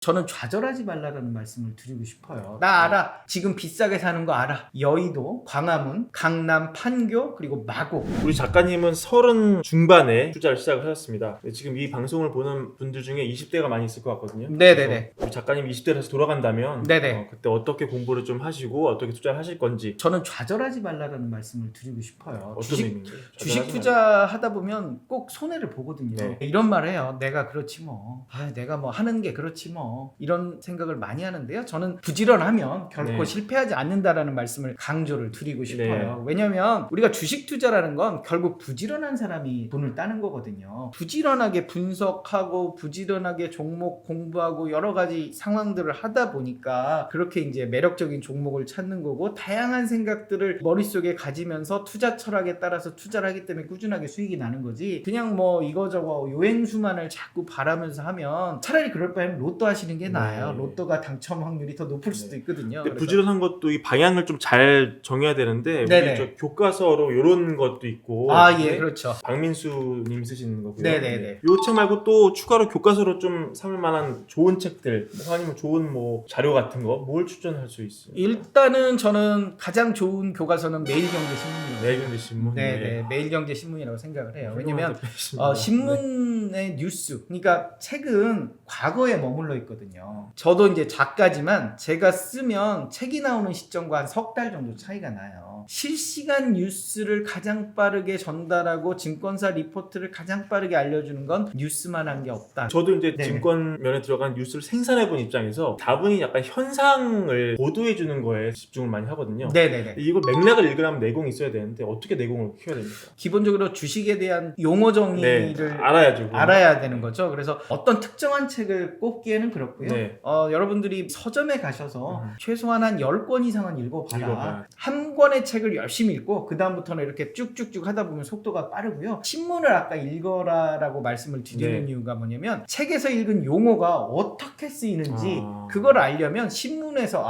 저는 좌절하지 말라라는 말씀을 드리고 싶어요. 나 알아. 지금 비싸게 사는 거 알아. 여의도, 광화문, 강남, 판교, 그리고 마곡. 우리 작가님은 30 중반에 투자를 시작을 하셨습니다. 지금 이 방송을 보는 분들 중에 20대가 많이 있을 것 같거든요. 네네네. 우리 작가님 20대로 다시 돌아간다면 네네. 그때 어떻게 공부를 좀 하시고 어떻게 투자를 하실 건지. 저는 좌절하지 말라라는 말씀을 드리고 싶어요. 어떤 의미인가요? 주식 투자하다 보면 꼭 손해를 보거든요. 네. 이런 말 해요. 내가 그렇지 뭐. 내가 뭐 하는 게 그렇지 뭐. 이런 생각을 많이 하는데요. 저는 부지런하면 결코 네. 실패하지 않는다라는 말씀을 강조를 드리고 싶어요. 네. 왜냐하면 우리가 주식 투자라는 건 결국 부지런한 사람이 돈을 따는 거거든요. 부지런하게 분석하고 부지런하게 종목 공부하고 여러 가지 상황들을 하다 보니까 그렇게 이제 매력적인 종목을 찾는 거고, 다양한 생각들을 머릿속에 가지면서 투자 철학에 따라서 투자를 하기 때문에 꾸준하게 수익이 나는 거지, 그냥 뭐 이거저거 요행수만을 자꾸 바라면서 하면 차라리 그럴 바에는 로또 하시는 게 나아요. 네. 로또가 당첨 확률이 더 높을 수도 있거든요. 근데 그래서 부지런한 것도 이 방향을 좀 잘 정해야 되는데 네네. 우리 저 교과서로 이런 것도 있고. 예, 그렇죠. 박민수님 쓰시는 거고요. 네네네. 이 책 말고 또 추가로 교과서로 좀 삼을 만한 좋은 책들, 아니면 좋은 뭐 자료 같은 거 뭘 추천할 수 있어요? 일단은 저는 가장 좋은 교과서는 매일경제신문이에요. 매일경제신문. 네네, 매일경제신문이라고 생각을 해요. 왜냐면 대표이십니다. 신문의 뉴스, 그러니까 책은 과거에 머물러 있거든요. 저도 이제 작가지만 제가 쓰면 책이 나오는 시점과 한 석 달 정도 차이가 나요. 실시간 뉴스를 가장 빠르게 전달하고 증권사 리포트를 가장 빠르게 알려주는 건 뉴스만 한 게 없다. 저도 이제 네네. 증권면에 들어간 뉴스를 생산해본 입장에서 다분히 약간 현상을 보도해주는 거에 집중을 많이 하거든요. 네네네. 이걸 맥락을 읽으려면 내공이 있어야 되는데 어떻게 내공을 키워야 됩니까? 기본적으로 주식에 대한 용어 정의를 알아야죠. 그건. 알아야 되는 거죠. 그래서 어떤 특정한 책을 꼽기에는 그렇고요. 네. 여러분들이 서점에 가셔서 최소한 한 10권 이상은 읽어봐라. 읽어봐야. 한 권의 책을 열심히 읽고 그 다음부터는 이렇게 쭉쭉쭉 하다 보면 속도가 빠르고요. 신문을 아까 읽어라라고 말씀을 드리는 네. 이유가 뭐냐면, 책에서 읽은 용어가 어떻게 쓰이는지 아. 그걸 알려면 신문에서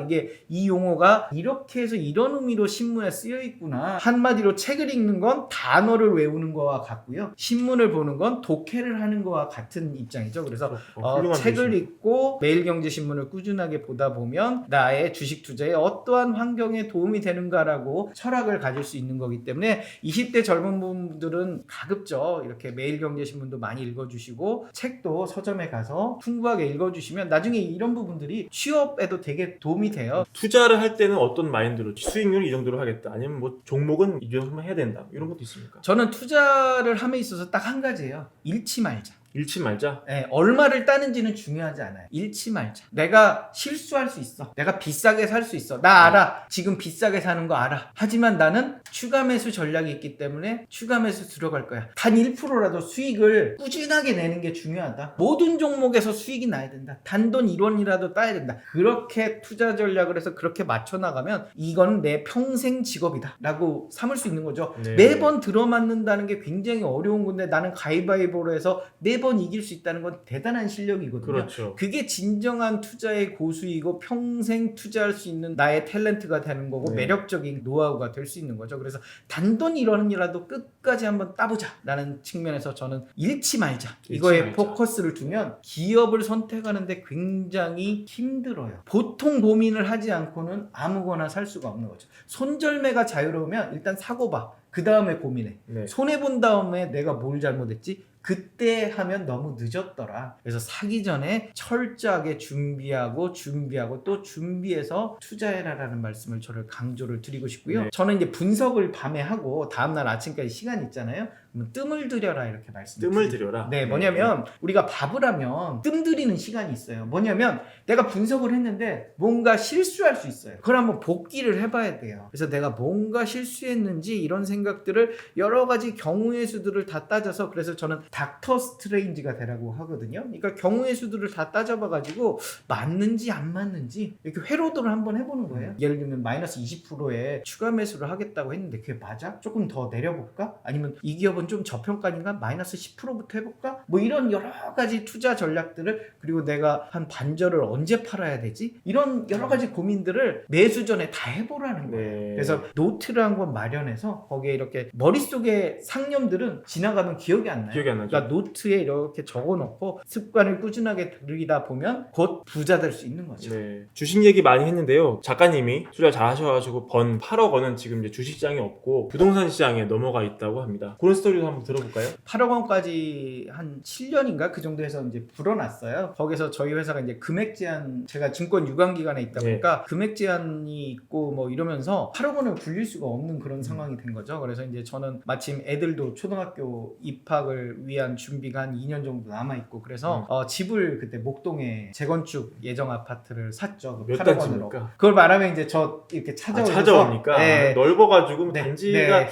이게 이 용어가 이렇게 해서 이런 의미로 신문에 쓰여 있구나. 한마디로 책을 읽는 건 단어를 외우는 거와 같고요. 신문을 보는 건 독해를 하는 거와 같은 입장이죠. 그래서 훌륭한 책을 분이시네. 읽고 매일경제신문을 꾸준하게 보다 보면 나의 주식 투자에 어떠한 환경에 도움이 되는가라고 철학을 가질 수 있는 거기 때문에 20대 젊은 분들은 가급적 이렇게 매일경제신문도 많이 읽어주시고 책도 서점에 가서 풍부하게 읽어주시면 나중에 이런 부분들이 취업에도 되게 도움이 돼요. 투자를 할 때는 어떤 마인드로 수익률 이 정도로 하겠다, 아니면 뭐 종목은 이 정도만 해야 된다, 이런 것도 있습니까? 저는 투자를 함에 있어서 딱 한 가지예요. 잃지 말자. 잃지 말자. 얼마를 따는지는 중요하지 않아요. 잃지 말자. 내가 실수할 수 있어. 내가 비싸게 살 수 있어. 나 알아. 지금 비싸게 사는 거 알아. 하지만 나는 추가 매수 전략이 있기 때문에 추가 매수 들어갈 거야. 단 1%라도 수익을 꾸준하게 내는 게 중요하다. 모든 종목에서 수익이 나야 된다. 단돈 1원이라도 따야 된다. 그렇게 투자 전략을 해서 그렇게 맞춰 나가면 이건 내 평생 직업이다 라고 삼을 수 있는 거죠. 네. 매번 들어맞는다는 게 굉장히 어려운 건데, 나는 가위바위보로 해서 매번 이길 수 있다는 건 대단한 실력이거든요. 그렇죠. 그게 진정한 투자의 고수이고 평생 투자할 수 있는 나의 탤런트가 되는 거고 네. 매력적인 노하우가 될 수 있는 거죠. 그래서 단돈 1원이라도 끝까지 한번 따보자 라는 측면에서 저는 잃지 말자, 이거에 말자. 포커스를 두면 기업을 선택하는데 굉장히 힘들어요. 보통 고민을 하지 않고는 아무거나 살 수가 없는 거죠. 손절매가 자유로우면 일단 사고 봐. 그 다음에 고민해. 네. 손해본 다음에 내가 뭘 잘못했지? 그때 하면 너무 늦었더라. 그래서 사기 전에 철저하게 준비하고 또 준비해서 투자해라라는 말씀을 저를 강조를 드리고 싶고요. 네. 저는 이제 분석을 밤에 하고 다음날 아침까지 시간 있잖아요. 그러면 뜸을 들여라 이렇게 말씀드립니다. 뜸을 들여라. 네, 뭐냐면 우리가 밥을 하면 뜸 들이는 시간이 있어요. 뭐냐면 내가 분석을 했는데 뭔가 실수할 수 있어요. 그걸 한번 복기를 해봐야 돼요. 그래서 내가 뭔가 실수했는지 이런 생각들을 여러 가지 경우의 수들을 다 따져서, 그래서 저는 닥터 스트레인지가 되라고 하거든요. 그러니까 경우의 수들을 다 따져봐가지고 맞는지 안 맞는지 이렇게 회로도를 한번 해보는 거예요. 예를 들면 마이너스 20%에 추가 매수를 하겠다고 했는데 그게 맞아? 조금 더 내려볼까? 아니면 이 기업은 이건 좀 저평가인가? 마이너스 10%부터 해볼까? 뭐 이런 여러 가지 투자 전략들을, 그리고 내가 한 반절을 언제 팔아야 되지? 이런 여러 가지 고민들을 매수 전에 다 해보라는 거예요. 네. 그래서 노트를 한 권 마련해서 거기에 이렇게 머릿속에 상념들은 지나가면 기억이 안 나요. 기억이 안 나죠. 그러니까 노트에 이렇게 적어놓고 습관을 꾸준하게 들이다 보면 곧 부자 될 수 있는 거죠. 네. 주식 얘기 많이 했는데요. 작가님이 투자 잘 하셔가지고 번 8억 원은 지금 이제 주식시장이 없고 부동산 시장에 넘어가 있다고 합니다. 그런 스토리도 한번 들어볼까요? 8억 원까지 한 7년인가 그 정도에서 이제 불어났어요. 거기서 저희 회사가 이제 금액 제한, 제가 증권 유관 기관에 있다 보니까 금액 제한이 있고 뭐 이러면서 8억 원을 굴릴 수가 없는 그런 상황이 된 거죠. 그래서 이제 저는 마침 애들도 초등학교 입학을 위한 준비가 한 2년 정도 남아 있고, 그래서 집을 그때 목동에 재건축 예정 아파트를 샀죠. 몇 8억 원으로. 단지입니까? 그걸 말하면 이제 저 이렇게 찾아오셔서 찾아오니까 네. 넓어가지고 네, 단지가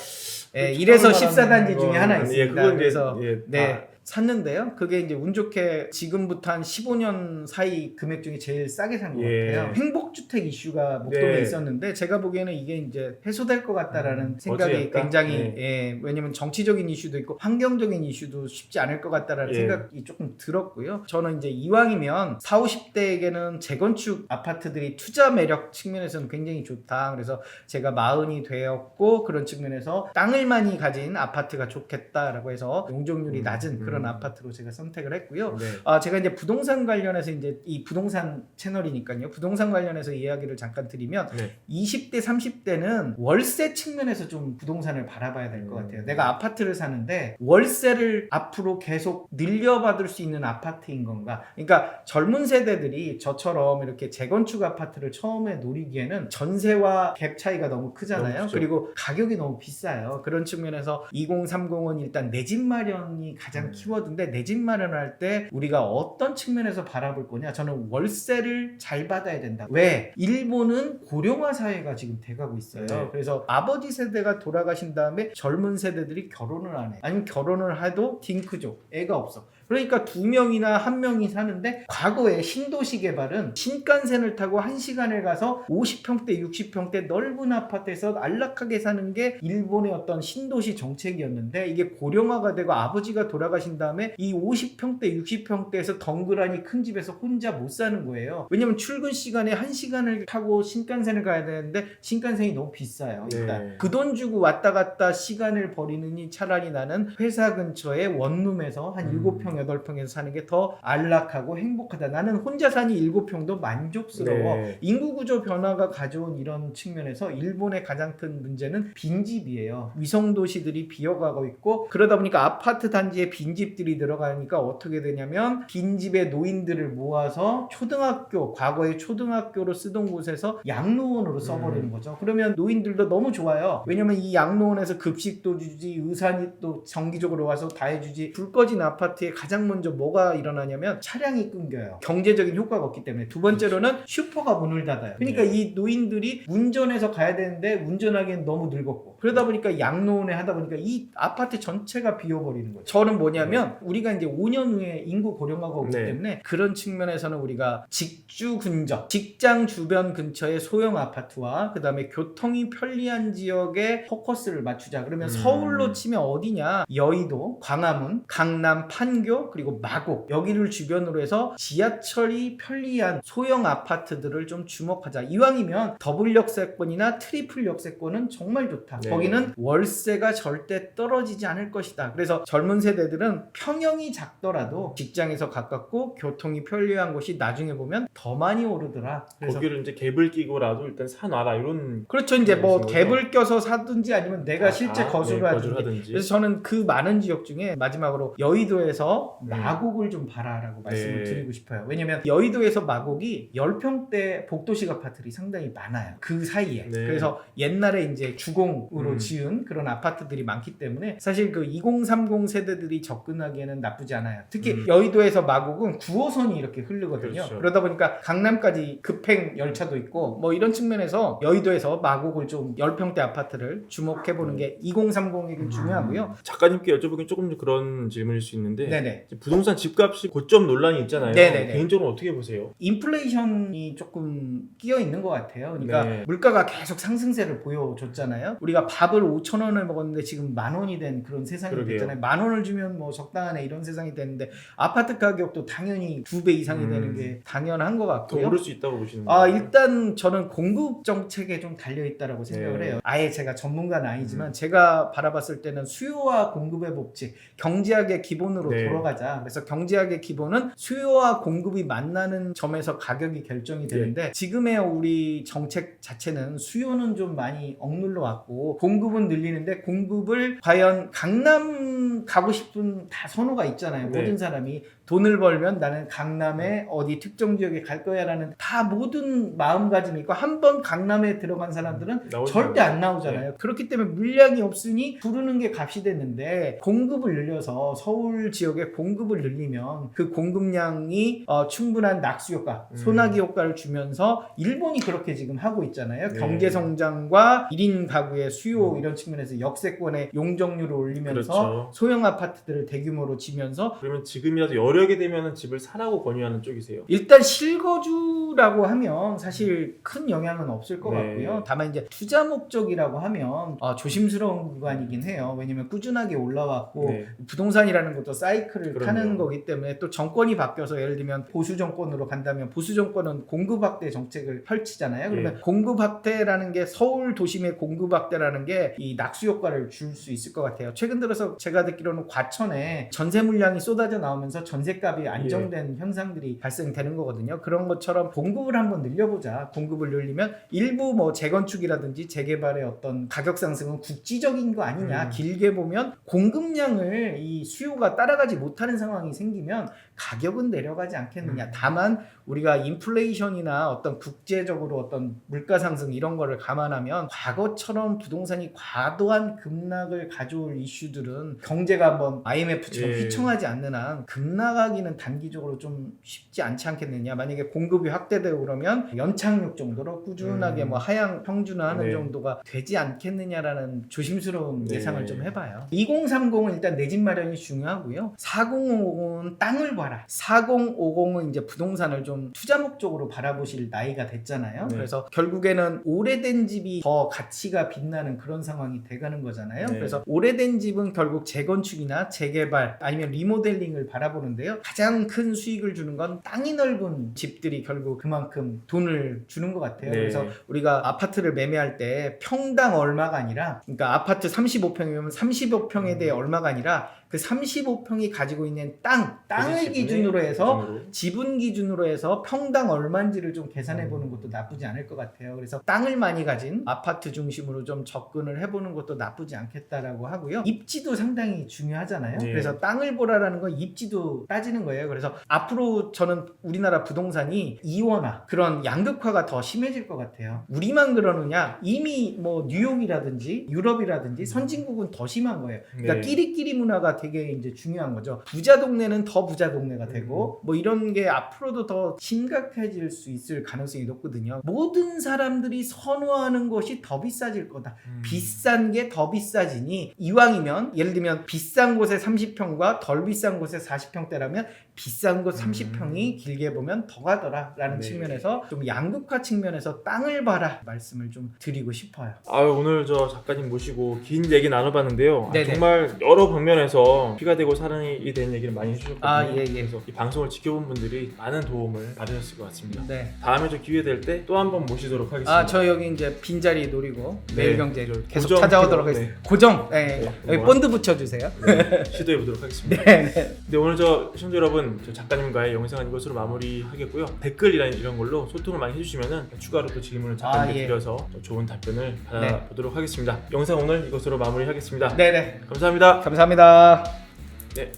네, 1에서 14단지 중에 하나 있습니다. 예, 그건 이제 그래서 네. 샀는데요. 그게 이제 운 좋게 지금부터 한 15년 사이 금액 중에 제일 싸게 산 것 같아요. 행복주택 이슈가 목동에 있었는데 제가 보기에는 이게 이제 해소될 것 같다라는 생각이 어찌했다? 굉장히 왜냐면 정치적인 이슈도 있고 환경적인 이슈도 쉽지 않을 것 같다라는 생각이 조금 들었고요. 저는 이제 이왕이면 40, 50대에게는 재건축 아파트들이 투자 매력 측면에서는 굉장히 좋다. 그래서 제가 40이 되었고 그런 측면에서 땅을 많이 가진 아파트가 좋겠다라고 해서 용적률이 낮은 그런 아파트로 제가 선택을 했고요. 제가 이제 부동산 관련해서 이제 이 부동산 채널이니까요. 부동산 관련해서 이야기를 잠깐 드리면 20대, 30대는 월세 측면에서 좀 부동산을 바라봐야 될 것 같아요. 내가 아파트를 사는데 월세를 앞으로 계속 늘려받을 수 있는 아파트인 건가? 그러니까 젊은 세대들이 저처럼 이렇게 재건축 아파트를 처음에 노리기에는 전세와 갭 차이가 너무 크잖아요. 그리고 가격이 너무 비싸요. 그런 측면에서 2030은 일단 내 집 마련이 가장 키워드인데, 내 집 마련할 때 우리가 어떤 측면에서 바라볼 거냐? 저는 월세를 잘 받아야 된다. 왜? 일본은 고령화 사회가 지금 돼가고 있어요. 그래서 아버지 세대가 돌아가신 다음에 젊은 세대들이 결혼을 안 해. 아니면 결혼을 해도 딩크족, 애가 없어. 그러니까 2명이나 1명이 사는데, 과거에 신도시 개발은 신칸센을 타고 1시간을 가서 50평대, 60평대 넓은 아파트에서 안락하게 사는 게 일본의 어떤 신도시 정책이었는데, 이게 고령화가 되고 아버지가 돌아가신 다음에 이 50평대, 60평대에서 덩그러니 큰 집에서 혼자 못 사는 거예요. 왜냐면 출근 시간에 1시간을 타고 신칸센을 가야 되는데 신칸센이 너무 비싸요. 일단 그 돈 주고 왔다 갔다 시간을 버리느니 차라리 나는 회사 근처에 원룸에서 한 7평, 8평에서 사는 게 더 안락하고 행복하다. 나는 혼자 사니 7평도 만족스러워. 인구 구조 변화가 가져온 이런 측면에서 일본의 가장 큰 문제는 빈집이에요. 위성 도시들이 비어가고 있고, 그러다 보니까 아파트 단지에 빈집들이 들어가니까 어떻게 되냐면 빈집에 노인들을 모아서 초등학교, 과거에 초등학교로 쓰던 곳에서 양로원으로 써버리는 거죠. 그러면 노인들도 너무 좋아요. 왜냐면 이 양로원에서 급식도 주지, 의사니 또 정기적으로 와서 다 해주지. 불 꺼진 아파트에 가장 먼저 뭐가 일어나냐면 차량이 끊겨요. 경제적인 효과가 없기 때문에. 두 번째로는 슈퍼가 문을 닫아요. 그러니까 이 노인들이 운전해서 가야 되는데 운전하기엔 너무 늙었고, 그러다 보니까 양로원에 하다 보니까 이 아파트 전체가 비어버리는 거죠. 저는 뭐냐면 우리가 이제 5년 후에 인구 고령화가 오기 때문에 그런 측면에서는 우리가 직주 근접, 직장 주변 근처의 소형 아파트와 그 다음에 교통이 편리한 지역에 포커스를 맞추자. 그러면 서울로 치면 어디냐? 여의도, 광화문, 강남, 판교, 그리고 마곡, 여기를 주변으로 해서 지하철이 편리한 소형 아파트들을 좀 주목하자. 이왕이면 더블 역세권이나 트리플 역세권은 정말 좋다. 거기는 월세가 절대 떨어지지 않을 것이다. 그래서 젊은 세대들은 평형이 작더라도 직장에서 가깝고 교통이 편리한 곳이 나중에 보면 더 많이 오르더라. 그래서 거기를 이제 갭을 끼고라도 일단 사놔라 이런. 그렇죠. 이제 뭐 갭을 껴서 사든지 아니면 내가 실제 거주를 하든지. 하든지. 그래서 저는 그 많은 지역 중에 마지막으로 여의도에서 마곡을 좀 봐라라고 말씀을 드리고 싶어요. 왜냐면 여의도에서 마곡이 10평대 복도식 아파트들이 상당히 많아요. 그 사이에. 그래서 옛날에 이제 주공으로 지은 그런 아파트들이 많기 때문에 사실 그 2030 세대들이 접근하기에는 나쁘지 않아요. 특히 여의도에서 마곡은 9호선이 이렇게 흐르거든요. 그러다 보니까 강남까지 급행 열차도 있고 뭐 이런 측면에서 여의도에서 마곡을 좀 10평대 아파트를 주목해보는 게 2030에게 중요하고요. 작가님께 여쭤보긴 조금 그런 질문일 수 있는데 네네. 부동산 집값이 고점 논란이 있잖아요. 네네네. 개인적으로 어떻게 보세요? 인플레이션이 조금 끼어 있는 것 같아요. 그러니까 네. 물가가 계속 상승세를 보여줬잖아요. 우리가 밥을 5,000원에 먹었는데 지금 10,000원이 된 그런 세상이 그러게요. 됐잖아요. 10,000원을 주면 뭐 적당하네 이런 세상이 됐는데 아파트 가격도 당연히 2배 이상이 되는 게 당연한 것 더 같고요. 오를 수 있다고 보시는 거예요? 일단 저는 공급 정책에 좀 달려 있다라고 생각을 네. 해요. 아예 제가 전문가는 아니지만 제가 바라봤을 때는 수요와 공급의 법칙, 경제학의 기본으로 네. 돌아가자. 그래서 경제학의 기본은 수요와 공급이 만나는 점에서 가격이 결정이 되는데 지금의 우리 정책 자체는 수요는 좀 많이 억눌러 왔고 공급은 늘리는데 공급을 과연 강남 가고 싶은 다 선호가 있잖아요. 네. 모든 사람이 돈을 벌면 나는 강남에 어디 특정 지역에 갈 거야라는 다 모든 마음가짐이 있고 한 번 강남에 들어간 사람들은 나오지 절대 않아요. 안 나오잖아요. 그렇기 때문에 물량이 없으니 부르는 게 값이 됐는데 공급을 늘려서 서울 지역에 공급을 늘리면 그 공급량이 충분한 낙수 효과, 소나기 효과를 주면서 일본이 그렇게 지금 하고 있잖아요. 네. 경제 성장과 1인 가구의 수요 이런 측면에서 역세권의 용적률을 올리면서 그렇죠. 소형 아파트들을 대규모로 지면서 그러면 지금이라도 여력이 되면 집을 사라고 권유하는 쪽이세요? 일단 실거주라고 하면 사실 큰 영향은 없을 것 네. 같고요. 다만 이제 투자 목적이라고 하면 조심스러운 구간이긴 해요. 왜냐면 꾸준하게 올라왔고 네. 부동산이라는 것도 사이클을 그럼요. 타는 거기 때문에 또 정권이 바뀌어서 예를 들면 보수 정권으로 간다면 보수 정권은 공급 확대 정책을 펼치잖아요. 그러면 네. 공급 확대라는 게 서울 도심의 공급 확대라는 게 이 낙수 효과를 줄 수 있을 것 같아요. 최근 들어서 제가 듣기로는 과천에 전세 물량이 쏟아져 나오면서 전세값이 안정된 현상들이 발생되는 거거든요. 그런 것처럼 공급을 한번 늘려보자. 공급을 늘리면 일부 뭐 재건축이라든지 재개발의 어떤 가격 상승은 국지적인 거 아니냐. 길게 보면 공급량을 이 수요가 따라가지 못하는 상황이 생기면 가격은 내려가지 않겠느냐. 다만 우리가 인플레이션이나 어떤 국제적으로 어떤 물가 상승 이런 거를 감안하면 과거처럼 부동산이 과도한 급락을 가져올 이슈들은 경제가 한번 IMF처럼 예. 휘청하지 않는 한 급락하기는 단기적으로 좀 쉽지 않지 않겠느냐. 만약에 공급이 확대되고 그러면 연착륙 정도로 꾸준하게 뭐 하향 평준화하는 네. 정도가 되지 않겠느냐라는 조심스러운 네. 예상을 좀 해봐요. 2030은 일단 내 집 마련이 중요하고요. 4050은 땅을 봐라. 4050은 이제 부동산을 좀 투자 목적으로 바라보실 나이가 됐잖아요. 네. 그래서 결국에는 오래된 집이 더 가치가 빛나는 그런 상황이 돼가는 거잖아요. 네. 그래서 오래된 집은 결국 재건축이나 재개발 아니면 리모델링을 바라보는데요. 가장 큰 수익을 주는 건 땅이 넓은 집들이 결국 그만큼 돈을 주는 것 같아요. 네. 그래서 우리가 아파트를 매매할 때 평당 얼마가 아니라 그러니까 아파트 35평이면 35평에 대해 얼마가 아니라 그 35평이 가지고 있는 땅을 기준으로 해서 지분 기준으로 해서 평당 얼마인지를 좀 계산해 보는 것도 나쁘지 않을 것 같아요. 그래서 땅을 많이 가진 아파트 중심으로 좀 접근을 해보는 것도 나쁘지 않겠다라고 하고요. 입지도 상당히 중요하잖아요. 네. 그래서 땅을 보라라는 건 입지도 따지는 거예요. 그래서 앞으로 저는 우리나라 부동산이 이원화 그런 양극화가 더 심해질 것 같아요. 우리만 그러느냐? 이미 뭐 뉴욕이라든지 유럽이라든지 선진국은 더 심한 거예요. 그러니까 네. 끼리끼리 문화가 되게 이제 중요한 거죠. 부자 동네는 더 부자 동네가 되고 뭐 이런 게 앞으로도 더 심각해질 수 있을 가능성이 높거든요. 모든 사람들이 선호하는 것이 더 비싸질 거다. 비싼 게 더 비싸지니 이왕이면 예를 들면 비싼 곳에 30평과 덜 비싼 곳에 40평대라면 비싼 곳 30평이 길게 보면 더 가더라라는 네. 측면에서 좀 양극화 측면에서 땅을 봐라 말씀을 좀 드리고 싶어요. 오늘 저 작가님 모시고 긴 얘기 나눠봤는데요. 네네. 정말 여러 방면에서 피가 되고 살이 된 얘기를 많이 해주셨거든요. 예. 그래서 이 방송을 지켜본 분들이 많은 도움을 받으셨을 것 같습니다. 네. 다음에 저 기회 될 때 또 한 번 모시도록 하겠습니다. 저 여기 이제 빈자리 노리고 네. 매일경제를 계속 고정 찾아오도록 네. 하겠습니다. 고정. 네. 네. 여기 본드 붙여주세요. 네, 시도해보도록 하겠습니다. 네. 네, 오늘 저 시청자 여러분, 저 작가님과의 영상은 이것으로 마무리하겠고요. 댓글이나 이런 걸로 소통을 많이 해주시면은 추가로 또 질문을 작가님께 예. 드려서 또 좋은 답변을 받아보도록 하겠습니다. 영상 오늘 이것으로 마무리하겠습니다. 네네. 감사합니다. 감사합니다. 네.